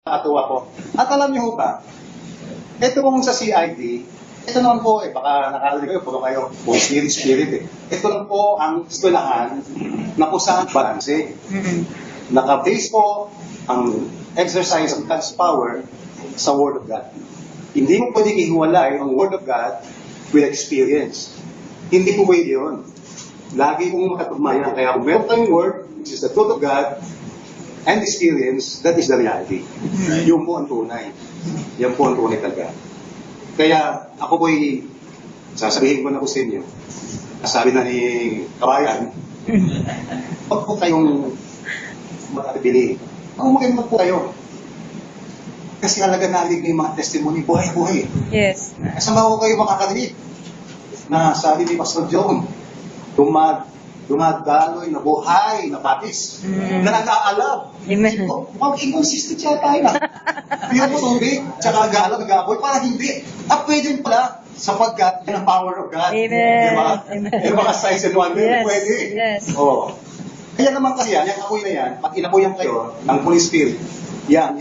Nakatuwa ko. At alam niyo ba, ito pong sa CID, ito naman po, baka nakarinig kayo, puro kayo, spirit eh. Ito lang po ang eskwelahan na kung saan balanse. Naka-base po ang exercise of God's power sa Word of God. Hindi mo pwedeng ihiwalay ang Word of God with experience. Hindi po pwede yun. Lagi kong makatugmayan. Kaya kung meron tayong Word, which is the truth of God, and experience, that is the reality. Yung po ang tunay. Yan po ang tunay talaga. Kaya ako po'y sasabihin ko na po sa inyo, sabi na ni Kabayan, huwag po kayong makapili. Mag po kayo. Kasi halaga nalig yung mga testimony, buhay-buhay. Yes. Kasama ko kayo makakarinig na sabi ni Pastor John, dumadaloy na buhay na patis na nag-aalab. Amen. Mag-inconsistent siya tayo na. Yung tubig, tsaka nag-aalab, nag-aaboy, parang hindi. At pwede pala, sapagkat yan ang power of God. Amen. Diba? Amen. Yung mga signs and wonders, Yes. pwede. Yes. Oh. Kaya naman kasi yan, yung apoy na yan, pag inapoyan kayo ng Holy Spirit, yan,